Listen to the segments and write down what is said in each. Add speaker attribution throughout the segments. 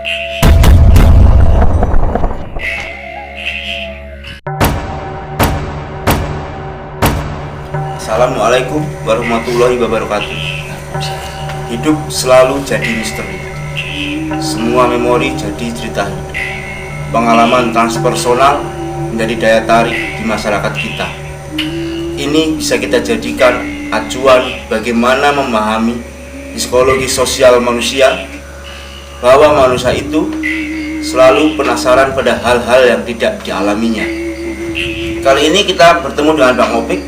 Speaker 1: Assalamualaikum warahmatullahi wabarakatuh. Hidup selalu jadi misteri. Semua memori jadi cerita hidup. Pengalaman transpersonal menjadi daya tarik di masyarakat kita. Ini bisa kita jadikan acuan bagaimana memahami psikologi sosial manusia, bahwa manusia itu selalu penasaran pada hal-hal yang tidak dialaminya. Kali ini kita bertemu dengan Bang Opik,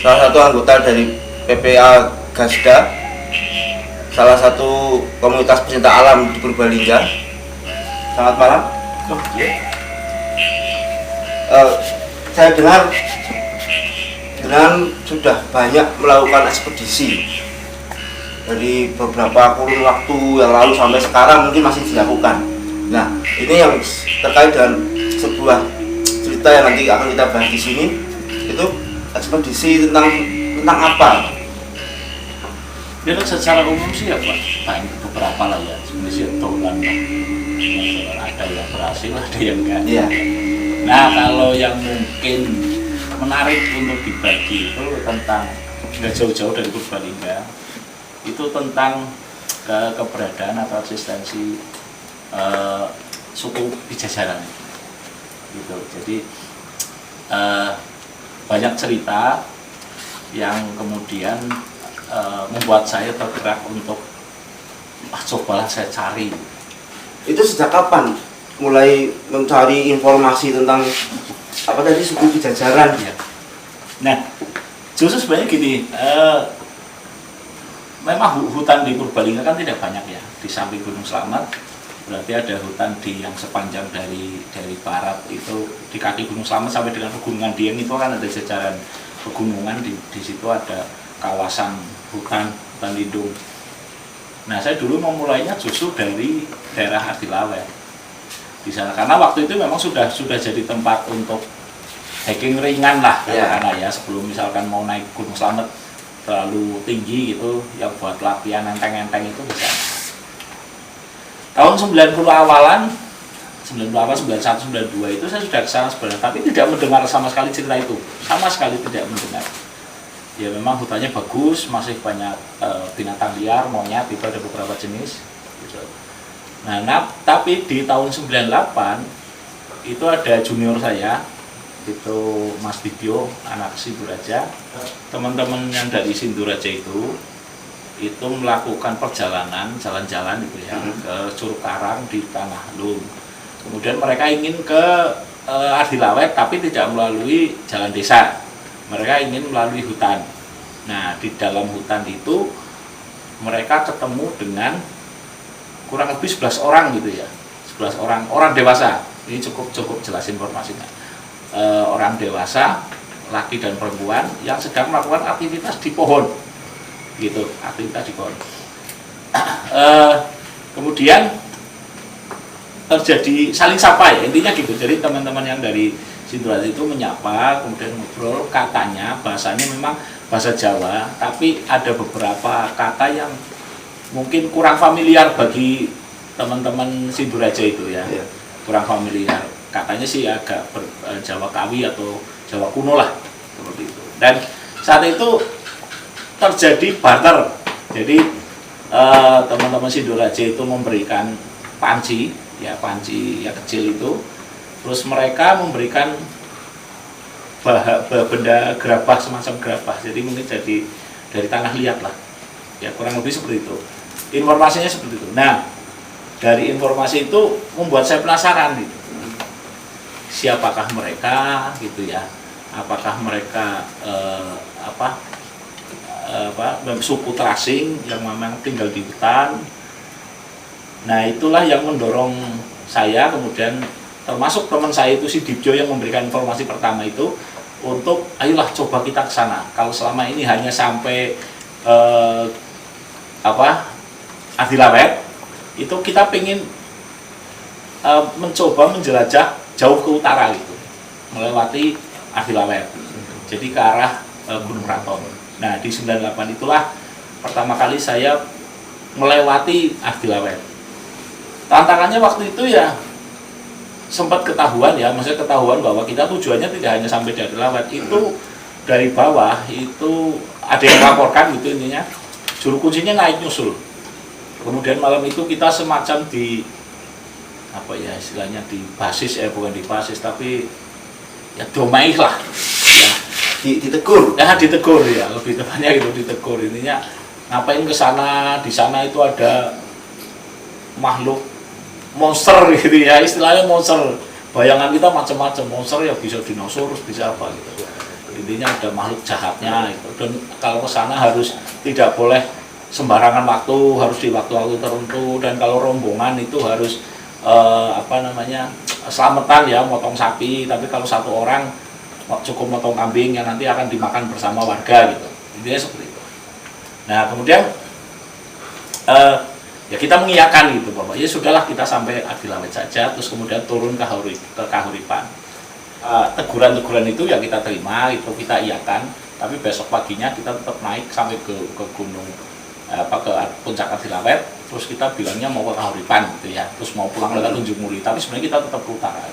Speaker 1: salah satu anggota dari PPA Gasda, salah satu komunitas pecinta alam di Purbalingga. Selamat malam. Saya dengar sudah banyak melakukan ekspedisi dari beberapa kurun waktu yang lalu sampai sekarang, mungkin masih dilakukan. Nah, ini yang terkait dengan sebuah cerita yang nanti akan kita bahas di sini. Itu ekspedisi tentang apa?
Speaker 2: Ya secara umum sih ya Pak, banyak beberapa lah ya, sebenarnya tolan ada yang berhasil, ada yang enggak.
Speaker 1: Iya.
Speaker 2: Nah, kalau yang mungkin menarik untuk dibagi itu tentang nggak jauh-jauh dari Purbalingga, itu tentang keberadaan atau eksistensi suku Pijajaran gitu. Jadi banyak cerita yang kemudian membuat saya tergerak untuk cobalah saya cari.
Speaker 1: Itu sejak kapan mulai mencari informasi tentang apa tadi suku Pijajaran?
Speaker 2: Ya. Nah, justru sebenarnya gini, memang hutan di Purbalingga kan tidak banyak ya. Di samping Gunung Slamet, berarti ada hutan di yang sepanjang dari barat itu di kaki Gunung Slamet sampai dengan Pegunungan Dieng itu kan ada jajaran pegunungan, di situ ada kawasan hutan lindung. Nah, saya dulu memulainya justru dari daerah Adilawet di sana, karena waktu itu memang sudah jadi tempat untuk hiking ringan lah, karena ya sebelum misalkan mau naik Gunung Slamet terlalu tinggi gitu, yang buat latihan enteng-enteng itu bisa. Tahun 90 awalan, 98, 91, 92 itu saya sudah kesana sebenarnya, tapi tidak mendengar sama sekali cerita itu, sama sekali tidak mendengar. Ya memang hutannya bagus, masih banyak binatang liar, monyet, itu ada beberapa jenis. Nah, tapi di tahun 98 itu ada junior saya, itu Mas Dibyo, anak Sinduraja. Teman-teman yang dari Sinduraja itu melakukan perjalanan, jalan-jalan itu ya, ke Curug Karang di Tanah Lum. Kemudian mereka ingin ke Adilawet, tapi tidak melalui jalan desa. Mereka ingin melalui hutan. Nah, di dalam hutan itu mereka ketemu dengan kurang lebih 11 orang gitu ya. 11 orang dewasa. Ini cukup jelas informasinya. Orang dewasa, laki dan perempuan yang sedang melakukan aktivitas di pohon. Gitu, aktivitas di pohon. Kemudian terjadi saling sapa ya, intinya gitu. Jadi teman-teman yang dari Sinduraja itu menyapa, kemudian ngobrol, katanya bahasanya memang bahasa Jawa, tapi ada beberapa kata yang mungkin kurang familiar bagi teman-teman Sinduraja itu ya, kurang familiar. Katanya sih agak Jawa Kawi atau Jawa kuno lah, seperti itu. Dan saat itu terjadi barter. Jadi teman-teman Sinduraja itu memberikan panci yang kecil itu. Terus mereka memberikan benda gerabah, semacam gerabah, jadi mungkin jadi dari tanah liat lah, ya kurang lebih seperti itu. Informasinya seperti itu. Nah, dari informasi itu membuat saya penasaran gitu. Siapakah mereka gitu ya? Apakah mereka suku terasing yang memang tinggal di hutan? Nah, itulah yang mendorong saya, kemudian termasuk teman saya itu si Dibjo yang memberikan informasi pertama itu, untuk ayolah coba kita ke sana. Kalau selama ini hanya sampai Adilawet, itu kita pengen mencoba menjelajah jauh ke utara gitu, melewati Adilawet, jadi ke arah Gunung Raton. Nah, di 98 itulah pertama kali saya melewati Adilawet. tantangannya waktu itu ya sempat ketahuan ya, maksudnya ketahuan bahwa kita tujuannya tidak hanya sampai dari lawet, itu dari bawah itu ada yang melaporkan gitu, intinya juru kuncinya naik nyusul. Kemudian malam itu kita semacam di apa ya istilahnya, di basis bukan di basis tapi ya domai lah ya,
Speaker 1: ditegur
Speaker 2: ya, lebih tepatnya gitu, ditegur. Intinya ngapain ke sana, di sana itu ada makhluk monster gitu ya, istilahnya monster. Bayangan kita macam-macam, monster ya bisa dinosaurus, bisa apa gitu. Intinya ada makhluk jahatnya itu. Dan kalau ke sana harus tidak boleh sembarangan waktu, harus di waktu-waktu tertentu. Dan kalau rombongan itu harus selamatan ya, motong sapi. Tapi kalau satu orang cukup motong kambing yang nanti akan dimakan bersama warga gitu. Intinya seperti itu. Nah kemudian ya kita mengiyakan gitu Bapak, ya sudahlah kita sampai Adilawet saja, terus kemudian turun ke Kahuripan. Teguran-teguran itu ya kita terima, itu kita iyakan, tapi besok paginya kita tetap naik sampai ke gunung ke puncak Adilawet, terus kita bilangnya mau ke Kahuripan gitu ya, terus mau pulang lewat Tunjung Muri, tapi sebenarnya kita tetap ke utara.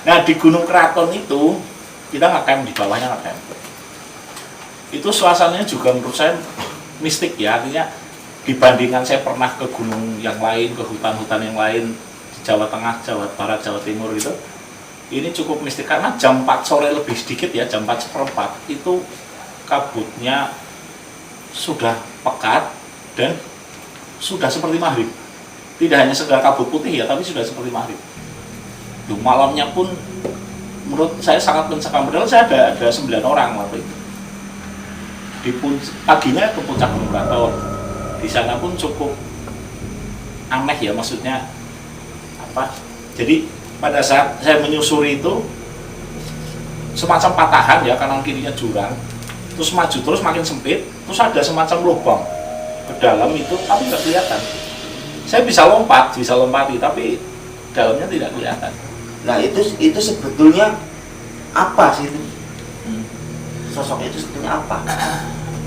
Speaker 2: Nah di Gunung Keraton itu kita ngecamp, di bawahnya ngecamp. Itu suasananya juga menurut saya mistik ya, artinya dibandingkan saya pernah ke gunung yang lain, ke hutan-hutan yang lain di Jawa Tengah, Jawa Barat, Jawa Timur gitu, ini cukup mistik karena jam 4 sore lebih sedikit ya, jam 4:04 itu kabutnya sudah pekat dan sudah seperti maghrib. Tidak hanya sekedar kabut putih ya, tapi sudah seperti maghrib. Duh, malamnya pun menurut saya sangat mencekam. Padahal saya ada 9 orang waktu itu. Paginya ke puncak Gunung Keraton. Di sana pun cukup aneh ya, maksudnya apa? Jadi pada saat saya menyusuri itu semacam patahan ya, kanan kirinya jurang, terus maju terus makin sempit, terus ada semacam lubang ke dalam itu, tapi nggak kelihatan. Saya bisa lompati, tapi dalamnya tidak kelihatan.
Speaker 1: Nah itu sebetulnya apa sih itu? Sosok itu sebetulnya apa?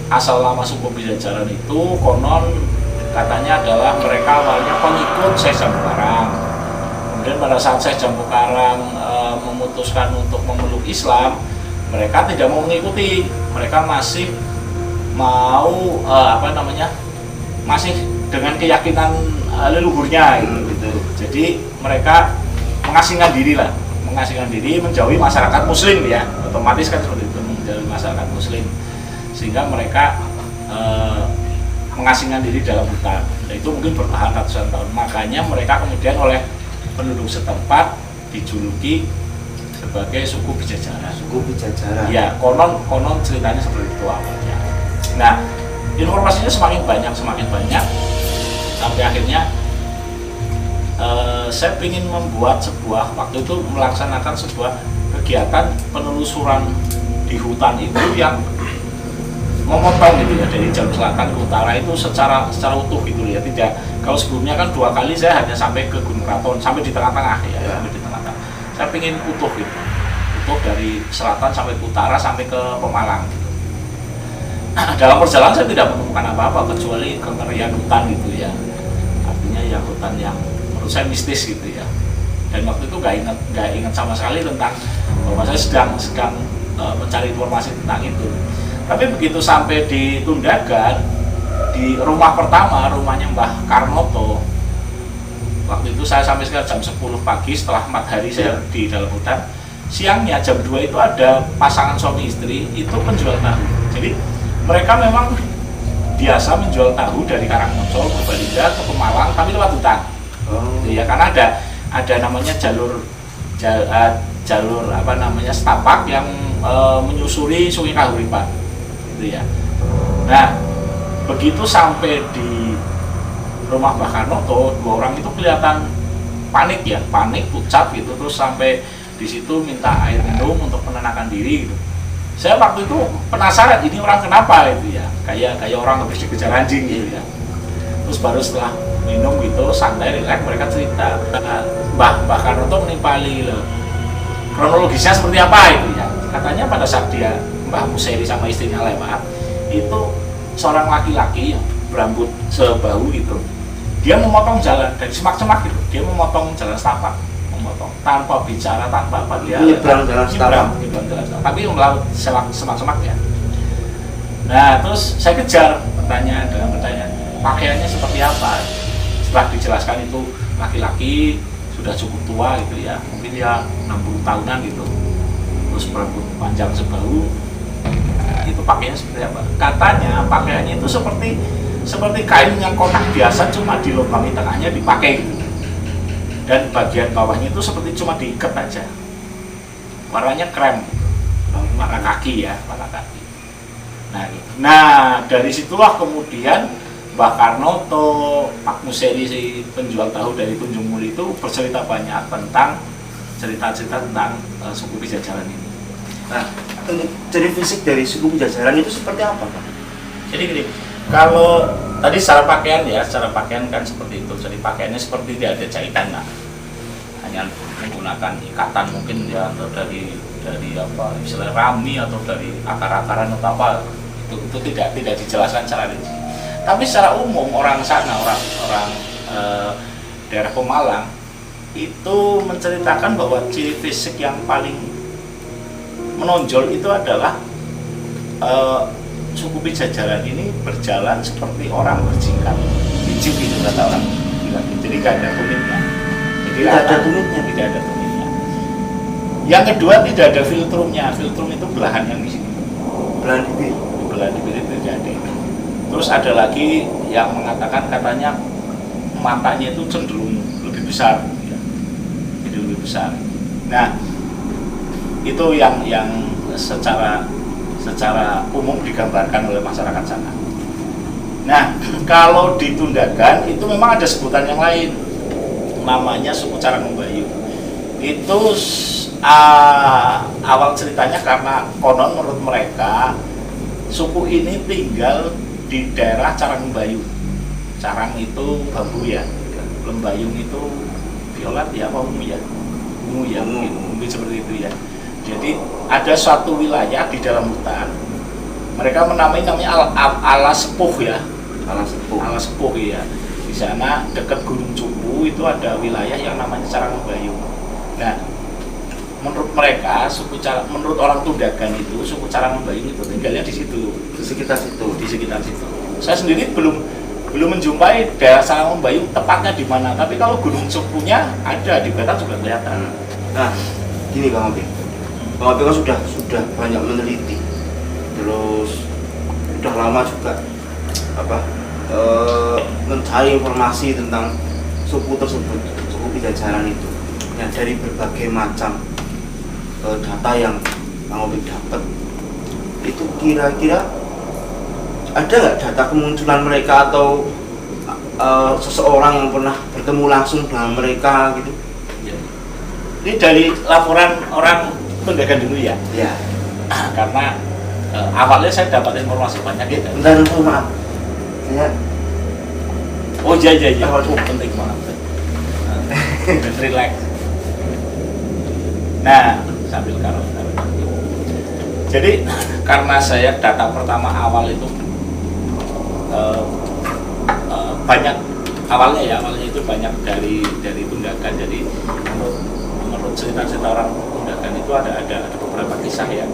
Speaker 2: Asal lama suku Pajajaran itu konon katanya adalah mereka awalnya pengikut Syekh Jambu Karang. Kemudian pada saat Syekh Jambu Karang memutuskan untuk memeluk Islam, mereka tidak mau mengikuti. Mereka masih mau masih dengan keyakinan leluhurnya gitu. Jadi mereka mengasingkan diri menjauhi masyarakat Muslim ya, otomatis kan seperti itu, menjauhi masyarakat Muslim. Sehingga mereka mengasingkan diri dalam hutan. Nah, itu mungkin bertahan ratusan tahun. Makanya mereka kemudian oleh penduduk setempat dijuluki sebagai suku Pajajaran.
Speaker 1: Suku Pajajaran.
Speaker 2: Ya, konon ceritanya seperti itu awalnya. Nah, informasinya semakin banyak sampai akhirnya saya ingin membuat waktu itu melaksanakan sebuah kegiatan penelusuran di hutan itu yang memotong gitu ya, dari jalur selatan ke utara itu secara utuh gitu ya. Tidak, kalau sebelumnya kan 2 kali saya hanya sampai ke Gunung Keraton, sampai di tengah-tengah ya, sampai di tengah-tengah. Saya ingin utuh gitu, utuh dari selatan sampai ke utara, sampai ke Pemalang gitu. Dalam perjalanan saya tidak menemukan apa-apa kecuali kengerian hutan gitu ya, artinya ya hutan yang menurut saya mistis gitu ya. Dan waktu itu nggak ingat sama sekali tentang bahwa saya sedang mencari informasi tentang itu. Tapi begitu sampai di Tundagan, di rumah pertama, rumahnya Mbah Karnoto, waktu itu saya sampai sekitar jam 10 pagi setelah 4 hari saya di dalam hutan. Siangnya jam 2 itu ada pasangan suami istri itu penjual tahu. Jadi mereka memang biasa menjual tahu dari Karangmoncol, Purbalingga ke Pemalang, tapi lewat hutan. Ya, karena ada namanya jalur setapak yang menyusuri Sungai Kahuripan. Gitu ya. Nah, begitu sampai di rumah Mbah Karnoto, 2 orang itu kelihatan panik, pucat gitu, terus sampai di situ minta air minum untuk menenangkan diri gitu. Saya waktu itu penasaran ini orang kenapa gitu ya, kayak orang habis dikejar anjing gitu ya. Terus baru setelah minum gitu santai rileks mereka cerita, Mbah Karnoto menimpali loh. Kronologisnya seperti apa itu ya? Katanya pada saat dia Mbah Museri sama istrinya lewat, itu seorang laki-laki yang berambut sebahu gitu, dia memotong jalan dari semak-semak gitu, dia memotong jalan setapak, memotong tanpa bicara, tanpa apa, dia
Speaker 1: Nyebrang jalan setapak.
Speaker 2: nyebrang jalan setapak, tapi melewati semak-semak ya. Nah terus saya kejar pertanyaan dengan pertanyaan, pakaiannya seperti apa? Setelah dijelaskan itu laki-laki sudah cukup tua gitu ya, mungkin ya 60 tahunan gitu, terus berambut panjang sebahu, itu pakaiannya seperti apa? Katanya pakaiannya itu seperti kain yang kotak biasa, cuma dilubangi tengahnya dipakai gitu. Dan bagian bawahnya itu seperti cuma diikat aja, warnanya krem, warna kaki ya, warna kaki. Nah dari situlah kemudian Mbah Karnoto, Pak Museri, si penjual tahu dari Tunjung Muli itu bercerita banyak tentang cerita-cerita tentang suku Pijajaran ini.
Speaker 1: Nah, untuk ciri fisik dari suku Pijajaran itu seperti apa, Pak?
Speaker 2: Jadi gini, kalau tadi secara pakaian ya, secara pakaian kan seperti itu. Jadi pakaiannya seperti tidak ada jahitan, nah. Hanya menggunakan ikatan mungkin ya, atau dari apa istilah rami atau dari akar-akaran atau apa, itu tidak dijelaskan secara rinci. Tapi secara umum orang sana, orang daerah Pemalang itu menceritakan bahwa ciri fisik yang paling menonjol itu adalah suku Pijajaran ini berjalan seperti orang berjingkat, hijab itu kata orang bilang. Jadi tidak ada tumitnya. Jadi
Speaker 1: Tidak ada tumitnya.
Speaker 2: Tidak ada tumitnya. Yang kedua tidak ada filtrumnya. Filtrum itu belahan yang di sini.
Speaker 1: Belahan bibir.
Speaker 2: Belahan bibir itu tidak ada. Terus ada lagi yang mengatakan katanya matanya itu cenderung lebih besar, ya. Jadi lebih besar. Nah itu yang secara umum digambarkan oleh masyarakat sana. Nah kalau di Tundagan itu memang ada sebutan yang lain, namanya suku Carangembayu. Itu awal ceritanya karena konon menurut mereka suku ini tinggal di daerah Carangembayu. Carang itu bambu ya, lembayung itu violet ya, apa ungu ya, mungkin seperti itu ya. Jadi ada suatu wilayah di dalam hutan, mereka namanya Ala Sepuh ya, Ala Sepuh ya. Di sana dekat Gunung Cupu itu ada wilayah yang namanya Carangembayu. Nah, menurut mereka menurut orang Tundagan itu suku Carangembayu itu tinggalnya di situ, di sekitar situ. Saya sendiri belum menjumpai daerah Carangembayu tepatnya di mana, tapi kalau Gunung Cupunya ada di Batam juga kelihatan.
Speaker 1: Nah, gini Bang Opi kan sudah banyak meneliti, terus sudah lama juga mencari informasi tentang suku tersebut, suku Pijajaran itu. Nah, dari berbagai macam data yang Bang Opi dapat, itu kira-kira ada nggak data kemunculan mereka atau seseorang yang pernah bertemu langsung dengan mereka gitu?
Speaker 2: Ini dari laporan orang Tundagan dulu ya.
Speaker 1: Ya.
Speaker 2: Karena awalnya saya dapat informasi banyak gitu.
Speaker 1: Bentar, maaf.
Speaker 2: Iya. Penting banget. Relax. Nah, sambil karo. Jadi karena saya data pertama awal itu banyak awalnya itu banyak dari Tundagan. Jadi menurut cerita-cerita orang Tundagan itu ada beberapa kisah ya.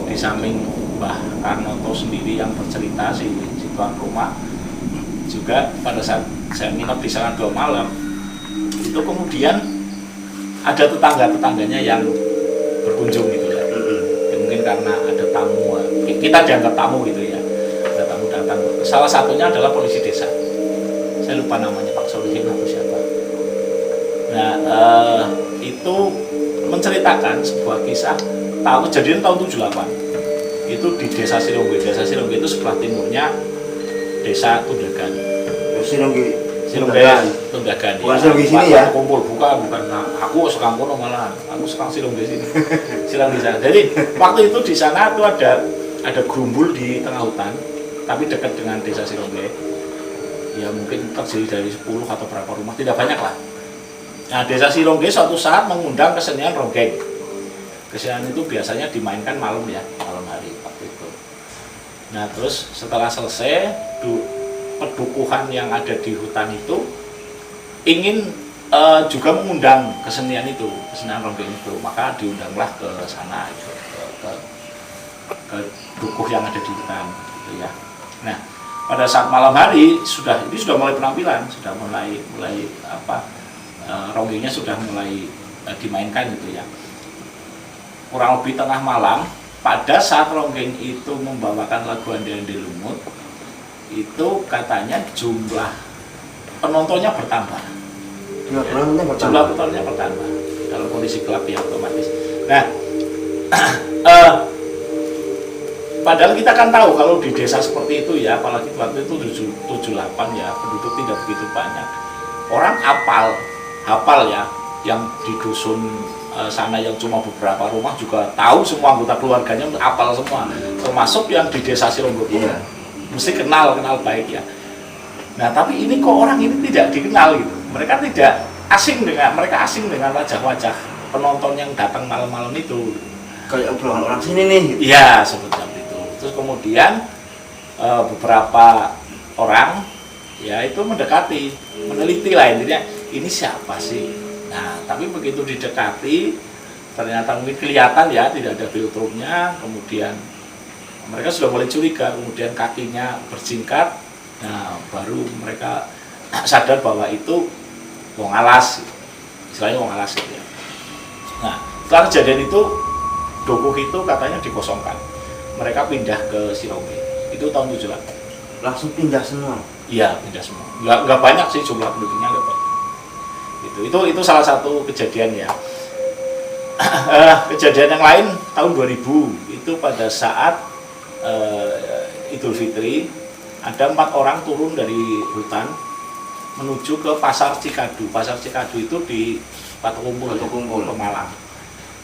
Speaker 2: Di samping Mbah Karnoto sendiri yang bercerita si tuan rumah, juga pada saat saya nginep di sana 2 malam itu kemudian ada tetangga-tetangganya yang berkunjung gitu ya. Mungkin karena ada tamu, kita dianggap tamu gitu ya, ada tamu datang. Salah satunya adalah polisi desa, saya lupa namanya, Pak Solihin atau siapa. Nah itu menceritakan sebuah kisah kejadian tahun 78 itu di desa Sirongge. Desa Sirongge itu sebelah timurnya desa Tundagan.
Speaker 1: Sirongge
Speaker 2: Tundagan.
Speaker 1: Bukan Sirongge sini ya?
Speaker 2: Kumpul bukan. Aku sekarang kono malah. Aku sekarang Sirongge sini. Sirongge sana. Jadi waktu itu di sana tuh ada gerumbul di tengah hutan, tapi dekat dengan desa Sirongge. Ya mungkin terdiri dari 10 atau berapa rumah, tidak banyak lah. Nah, desa Sirongge suatu saat mengundang kesenian ronggeng. Kesenian itu biasanya dimainkan malam ya, malam hari waktu itu. Nah, terus setelah selesai pedukuhan yang ada di hutan itu ingin juga mengundang kesenian itu, kesenian ronggeng itu, maka diundanglah ke sana itu, ke dukuh yang ada di hutan gitu ya. Nah, pada saat malam hari sudah mulai penampilan, sudah mulai ronggengnya sudah mulai dimainkan gitu ya. Kurang lebih tengah malam, pada saat ronggeng itu membawakan lagu Ande-Ande Lumut, itu katanya jumlah penontonnya bertambah. Jumlah penontonnya bertambah dalam kondisi gelap ya otomatis. Nah, padahal kita kan tahu kalau di desa seperti itu ya, apalagi waktu itu 78 ya, penduduk tidak begitu banyak. Orang hafal ya, yang di dusun sana yang cuma beberapa rumah juga tahu semua anggota keluarganya, hafal semua, termasuk yang di desa Sironggopo. Iya. Mesti kenal baik ya. Nah, tapi ini kok orang ini tidak dikenal gitu. Mereka asing dengan wajah-wajah penonton yang datang malam-malam itu.
Speaker 1: Kayak obrolan orang sini nih. Gitu.
Speaker 2: Iya, sebutnya itu. Terus kemudian beberapa orang ya itu mendekati, meneliti lah intinya ini siapa sih. Nah, tapi begitu didekati ternyata mungkin kelihatan ya tidak ada filtrumnya, kemudian mereka sudah mulai curiga, kemudian kakinya bersingkat. Nah, baru mereka sadar bahwa itu wong alas, istilahnya wong alas gitu ya. Nah, setelah kejadian itu, dukuh itu katanya dikosongkan. Mereka pindah ke Sirongge. Itu tahun 78.
Speaker 1: Langsung pindah semua?
Speaker 2: Iya, pindah semua. Nggak banyak sih jumlah penduduknya, nggak banyak. Itu salah satu kejadian ya. Kejadian yang lain tahun 2000 itu pada saat Idul Fitri, ada 4 orang turun dari hutan menuju ke Pasar Cikadu. Pasar Cikadu itu di Patukumpul, Pemalang.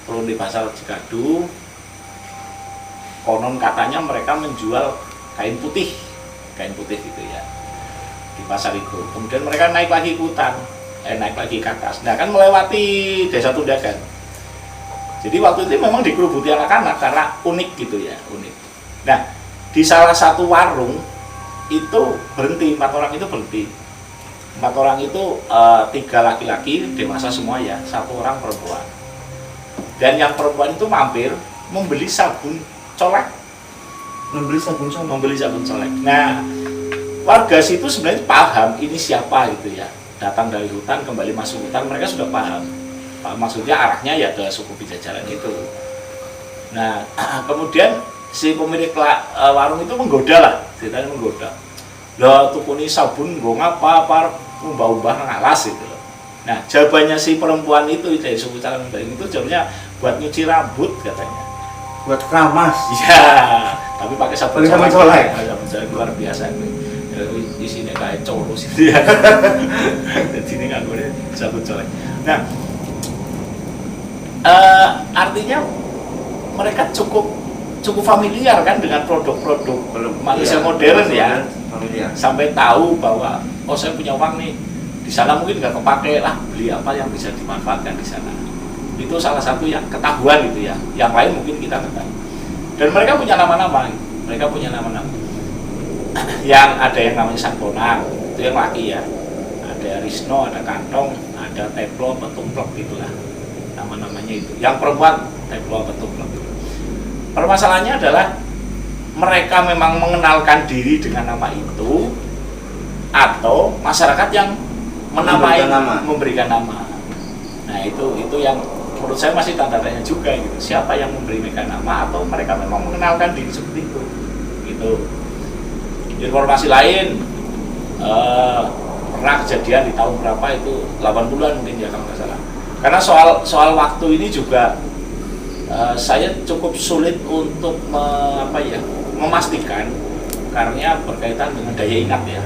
Speaker 2: Turun di Pasar Cikadu, konon katanya mereka menjual kain putih gitu ya di pasar itu. Kemudian mereka naik lagi ke hutan, naik lagi ke atas. Nah, kan melewati Desa Tundagan. Jadi waktu itu memang dikerubuti anak-anak karena unik gitu ya, unik. Nah, di salah satu warung itu berhenti, 4 orang itu berhenti. 4 orang itu 3 laki-laki dewasa semua ya, 1 orang perempuan. Dan yang perempuan itu mampir membeli sabun colek. Membeli sabun colek. Nah, warga situ sebenarnya paham ini siapa gitu ya. Datang dari hutan kembali masuk hutan, mereka sudah paham. Maksudnya arahnya ya ke suku Pijajaran itu. Nah, kemudian si pemilik warung itu menggoda lah, ceritanya menggoda. Lah tukuni sabun nggo ngapa umbah-umbah ngalas gitu. Nah, jawabannya si perempuan itu dari suku Calang itu jawabnya buat nyuci rambut katanya.
Speaker 1: Buat keramas.
Speaker 2: Iya, tapi pakai sabun
Speaker 1: colek.
Speaker 2: Sabun colek luar biasa ini. Isinya kayak corus gitu ya. Jadi ini nggak boleh sabun colek. Nah, artinya mereka cukup familiar kan dengan produk-produk manusia modern ya, familiar. Sampai tahu bahwa saya punya uang nih, di sana mungkin nggak kepake lah, beli apa yang bisa dimanfaatkan di sana. Itu salah satu yang ketahuan gitu ya. Yang lain mungkin kita ketahui. Dan mereka punya nama-nama, yang ada yang namanya Santonang, itu yang laki ya. Ada Risno, ada Kantong, ada Teplo, Petumplek gitulah. Nama-namanya itu. Yang perempuan Teplo, Petumplek. Permasalahannya adalah mereka memang mengenalkan diri dengan nama itu atau masyarakat yang memberikan nama. Nah, itu yang menurut saya masih tanda tanya juga gitu. Siapa yang memberi mereka nama atau mereka memang mengenalkan diri seperti itu. Gitu. Informasi lain pernah kejadian di tahun berapa itu 80-an mungkin ya kalau nggak salah. Karena soal waktu ini juga saya cukup sulit untuk memastikan karena berkaitan dengan daya ingat ya.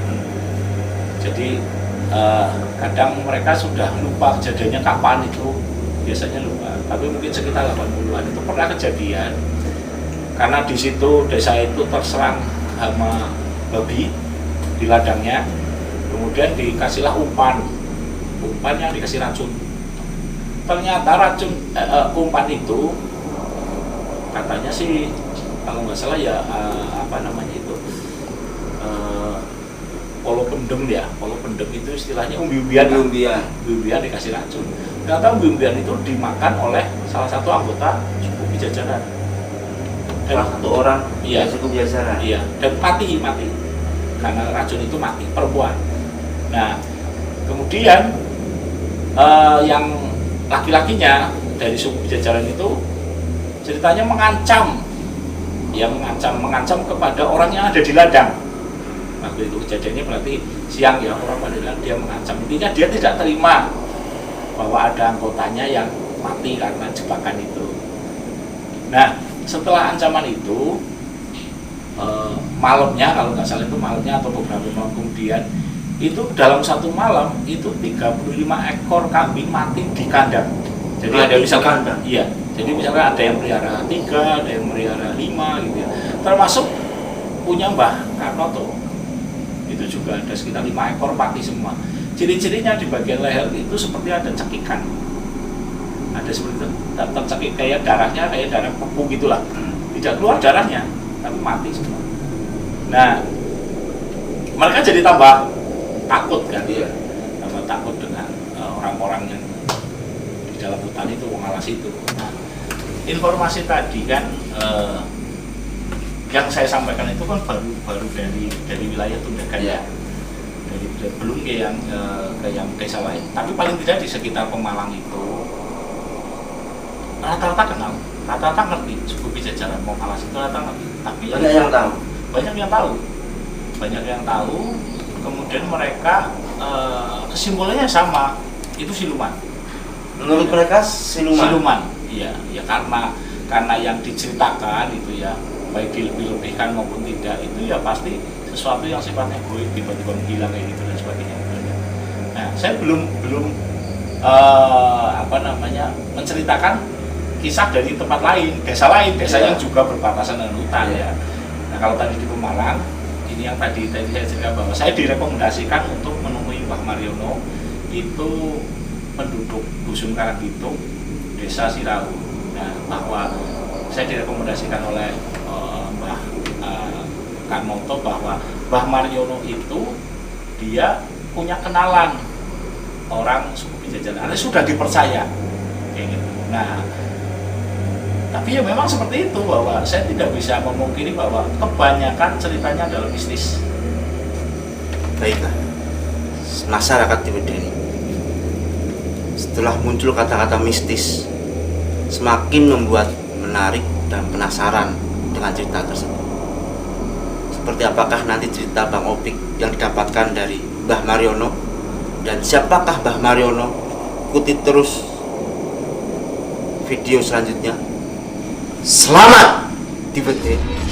Speaker 2: Jadi kadang mereka sudah lupa kejadiannya kapan itu, biasanya lupa. Tapi mungkin sekitar 80-an itu pernah kejadian karena di situ desa itu terserang hama babi di ladangnya, kemudian dikasihlah umpan yang dikasih racun. Ternyata racun umpan itu katanya sih kalau nggak salah ya polo pendem ya, polo pendem itu istilahnya umbi-umbian, umbi-umbian dikasih racun. Ternyata umbi-umbian itu dimakan oleh salah satu anggota suku Pijajaran.
Speaker 1: Salah satu orang
Speaker 2: iya,
Speaker 1: suku Pijajaran.
Speaker 2: Iya, dan mati karena racun itu mati, perempuan. Nah, kemudian yang laki-lakinya dari suku Pijajaran itu ceritanya mengancam kepada orang yang ada di ladang. Waktu itu kejadiannya berarti siang ya, orang pada ladang, dia mengancam. Intinya dia tidak terima bahwa ada anggotanya yang mati karena jebakan itu. Nah, setelah ancaman itu malamnya, kalau nggak salah itu malamnya atau beberapa malam kemudian, itu dalam satu malam itu 35 ekor kambing mati di kandang. Jadi ada misalkan, iya, jadi misalkan ada yang melihara 3, ada yang melihara 5 gitu ya. Termasuk punya Mbah Karnoto, itu juga ada sekitar 5 ekor mati semua. Ciri-cirinya di bagian leher itu seperti ada cekikan, ada seperti itu, tercekik kayak darahnya, kayak darah pupu gitulah. Tidak keluar darahnya, tapi mati semua. Nah, mereka jadi tambah takut kan, ya, tambah takut dengan orang-orang yang di dalam hutan itu, pengawas itu. Nah, informasi tadi kan yang saya sampaikan itu kan baru dari wilayah Tundagan ya, dari belum ke yang desa lain. Tapi paling tidak di sekitar Pemalang itu rata-rata kenal, rata-rata ngerti suku Pijajaran Mokalas itu rata-rata ngerti. Tapi
Speaker 1: banyak yang tahu.
Speaker 2: Banyak yang tahu. Kemudian mereka kesimpulannya sama, itu siluman.
Speaker 1: Menurut mereka siluman.
Speaker 2: Iya, ya karena yang diceritakan itu ya, baik dilebih-lebihkan maupun tidak, itu ya pasti sesuatu yang sifatnya goib, tiba-tiba menghilang kayak gitu dan sebagainya. Nah, saya belum menceritakan kisah dari tempat lain, desa yang juga berbatasan dengan hutan ya. Nah, kalau tadi di Pemalang, ini yang tadi saya cerita bahwa saya direkomendasikan untuk menemui Mbah Mariono, itu penduduk Dusun Karanggitung, Desa Sirahu. Nah, bahwa saya direkomendasikan oleh Mbah Karnoto bahwa Mbah Mariono itu dia punya kenalan orang suku Pijajaran, sudah dipercaya kayak gitu. Nah, tapi ya memang seperti itu, bahwa saya tidak bisa memungkiri bahwa kebanyakan ceritanya adalah mistis.
Speaker 1: Baiklah, masyarakat di Medeni, setelah muncul kata-kata mistis, semakin membuat menarik dan penasaran dengan cerita tersebut. Seperti apakah nanti cerita Bang Opik yang didapatkan dari Mbah Mariono, dan siapakah Mbah Mariono? Ikuti terus video selanjutnya. Selamat di Medeni.